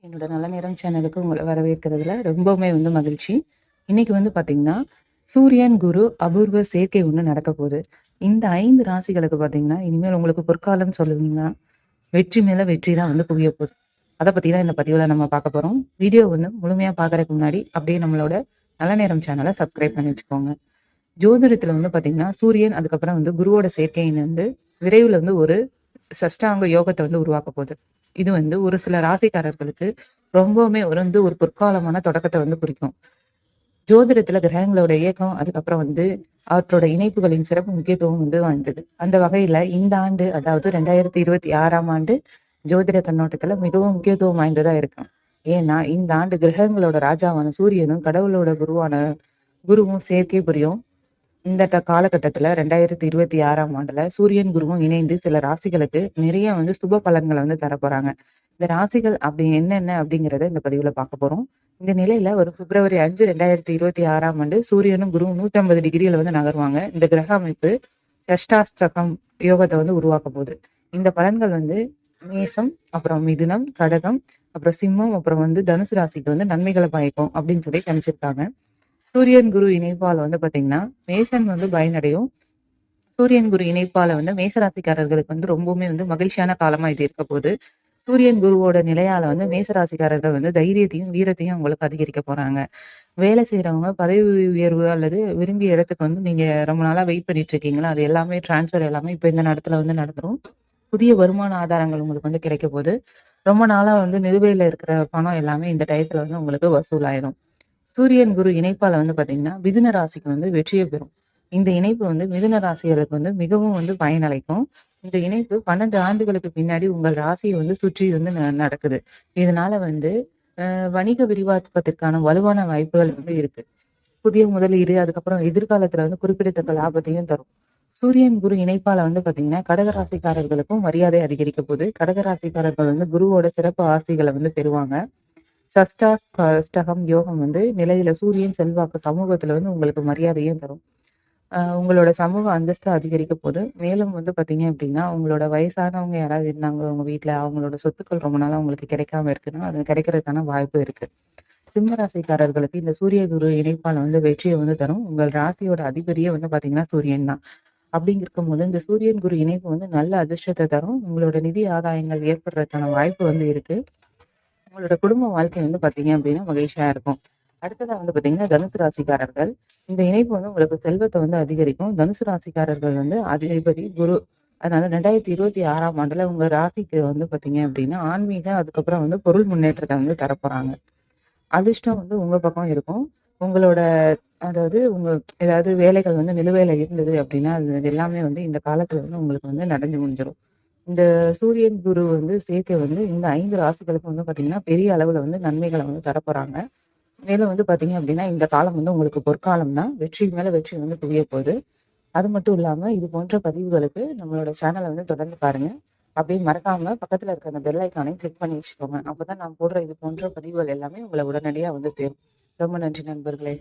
என்னோட நல்ல நேரம் சேனலுக்கு உங்களை வரவேற்கிறதுல ரொம்பவுமே மகிழ்ச்சி. இன்னைக்கு பார்த்தீங்கன்னா, சூரியன், குரு அபூர்வ சேர்க்கை ஒண்ணு நடக்க போகுது. இந்த 5 ராசிகளுக்கு பார்த்தீங்கன்னா, இனிமேல் உங்களுக்கு பொற்காலம் சொல்லுவீங்கன்னா, வெற்றி மேல வெற்றி தான் குவிய போகுது. அத பத்தி தான் இந்த பதிவுல நம்ம பார்க்க போறோம். வீடியோ முழுமையா பார்க்கறதுக்கு முன்னாடி, அப்படியே நம்மளோட நல்ல நேரம் சேனல சப்ஸ்கிரைப் பண்ணி வச்சுக்கோங்க. ஜோதிடத்துல பார்த்தீங்கன்னா, சூரியன் அதுக்கப்புறம் குருவோட சேர்க்கைன்னு விரைவுல ஒரு சஷ்டாங்க யோகத்த உருவாக்க போகுது. இது ஒரு சில ராசிக்காரர்களுக்கு ரொம்பவுமே ஒரு பொற்காலமான தொடக்கத்த குறிக்கும். ஜோதிடத்துல கிரகங்களோட இயக்கம், அதுக்கப்புறம் அவற்றோட இணைப்புகளின் சிறப்பு முக்கியத்துவம் வாய்ந்தது. அந்த வகையில இந்த ஆண்டு, அதாவது 2026ஆம் ஆண்டு ஜோதிட கண்ணோட்டத்துல மிகவும் முக்கியத்துவம் வாய்ந்ததா இருக்கும். ஏன்னா இந்த ஆண்டு கிரகங்களோட ராஜாவான சூரியனும் கடவுளோட குருவும் சேர்க்கை புரியும். இந்த காலகட்டத்துல 2026ஆம் ஆண்டுல சூரியன், குருவும் இணைந்து சில ராசிகளுக்கு நிறைய சுப பலன்களை தரப்போறாங்க. இந்த ராசிகள் அப்படி என்னென்ன அப்படிங்கிறத இந்த பதிவுல பார்க்க போறோம். இந்த நிலையில ஒரு பிப்ரவரி 5, 2026ஆம் ஆண்டு சூரியனும் குருவும் 150 டிகிரியில நகருவாங்க. இந்த கிரக அமைப்பு சஷ்டாஷ்டகம் யோகத்தை உருவாக்க போகுது. இந்த பலன்கள் மேசம், அப்புறம் மிதுனம், கடகம், அப்புறம் சிம்மம், அப்புறம் தனுசு ராசிக்கு நன்மைகளை பயக்கும் அப்படின்னு சொல்லி கணிச்சிருக்காங்க. சூரியன், குரு இணைப்பால பாத்தீங்கன்னா, மேசன் பயனடையும். சூரியன், குரு இணைப்பால மேசராசிக்காரர்களுக்கு ரொம்பவுமே மகிழ்ச்சியான காலமா இது இருக்க போகுது. சூரியன், குருவோட நிலையால மேசராசிக்காரர்கள் தைரியத்தையும், வீரத்தையும் உங்களுக்கு அதிகரிக்க போறாங்க. வேலை செய்யறவங்க பதவி உயர்வு அல்லது விரும்பிய இடத்துக்கு நீங்க ரொம்ப நாளா வெயிட் பண்ணிட்டு இருக்கீங்களா, அது எல்லாமே டிரான்ஸ்ஃபர் எல்லாமே இப்ப இந்த நேரத்துல நடந்துரும். புதிய வருமான ஆதாரங்கள் உங்களுக்கு கிடைக்க போகுது. ரொம்ப நாளா நிலுவையில இருக்கிற பணம் எல்லாமே இந்த டயத்துல உங்களுக்கு வசூலாயிரும். சூரியன், குரு இணைப்பால பாத்தீங்கன்னா, மிதுன ராசிக்கு வெற்றியை பெறும். இந்த இணைப்பு மிதுன ராசிகளுக்கு மிகவும் பயனளிக்கும். இந்த இணைப்பு 12 ஆண்டுகளுக்கு பின்னாடி உங்கள் ராசியை சுற்றி நடக்குது. இதனால வணிக விரிவாக்கத்திற்கான வலுவான வாய்ப்புகள் இருக்கு. புதிய முதலீடு, அதுக்கப்புறம் எதிர்காலத்துல குறிப்பிடத்தக்க லாபத்தையும் தரும். சூரியன், குரு இணைப்பால பாத்தீங்கன்னா, கடகராசிக்காரர்களுக்கும் மரியாதை அதிகரிக்க போகுது. கடகராசிக்காரர்கள் குருவோட சிறப்பு ஆசைகளை பெறுவாங்க. சஷ்டாஷ்டகம் யோகம் நிலையில சூரியன் செல்வாக்கு சமூகத்துல உங்களுக்கு மரியாதையும் தரும். உங்களோட சமூக அந்தஸ்து அதிகரிக்க போது. மேலும் பாத்தீங்க அப்படின்னா, உங்களோட வயசானவங்க யாராவது இருந்தாங்க உங்க வீட்டுல, அவங்களோட சொத்துக்கள் ரொம்ப நாளா உங்களுக்கு கிடைக்காம இருக்குன்னா, அது கிடைக்கிறதுக்கான வாய்ப்பு இருக்கு. சிம்ம ராசிக்காரர்களுக்கு இந்த சூரிய, குரு இணைப்பால வெற்றியை தரும். உங்கள் ராசியோட அதிபதியே பாத்தீங்கன்னா சூரியன் தான். அப்படிங்க இருக்கும்போது இந்த சூரியன், குரு இணைப்பு நல்ல அதிர்ஷ்டத்தை தரும். உங்களோட நிதி ஆதாயங்கள் ஏற்படுறதுக்கான வாய்ப்பு இருக்கு. உங்களோட குடும்ப வாழ்க்கை பாத்தீங்க அப்படின்னா மகிழ்ச்சியா இருக்கும். அடுத்ததா பாத்தீங்கன்னா, தனுசு ராசிக்காரர்கள். இந்த இணைப்பு உங்களுக்கு செல்வத்தை அதிகரிக்கும். தனுசு ராசிக்காரர்கள் அதிபதி குரு. அதனால 2026ஆம் ஆண்டுல உங்க ராசிக்கு பாத்தீங்க அப்படின்னா, ஆன்மீக, அதுக்கப்புறம் பொருள் முன்னேற்றத்தை தரப்போறாங்க. அதிர்ஷ்டம் உங்க பக்கம் இருக்கும். உங்களோட, அதாவது உங்க ஏதாவது வேலைகள் நிலுவையில இருந்தது அப்படின்னா, அது எல்லாமே இந்த காலத்துல உங்களுக்கு நடந்து முடிஞ்சிடும். இந்த சூரியன், குரு சேர்க்கை இந்த 5 ராசிகளுக்கு பாத்தீங்கன்னா, பெரிய அளவுல நன்மைகளை தரப்போறாங்க. மேலும் பாத்தீங்க அப்படின்னா, இந்த காலம் உங்களுக்கு பொற்காலம் தான். வெற்றி மேல வெற்றி குவிய போகுது. அது மட்டும் இல்லாம, இது போன்ற பதிவுகளுக்கு நம்மளோட சேனலை தொடர்ந்து பாருங்க. அப்படியே மறக்காம பக்கத்துல இருக்க அந்த பெல் ஐக்கானையும் கிளிக் பண்ணி வச்சுக்கோங்க. அப்பதான் நான் போடுற இது போன்ற பதிவுகள் எல்லாமே உங்களை உடனடியா சேரும். ரொம்ப நன்றி நண்பர்களே.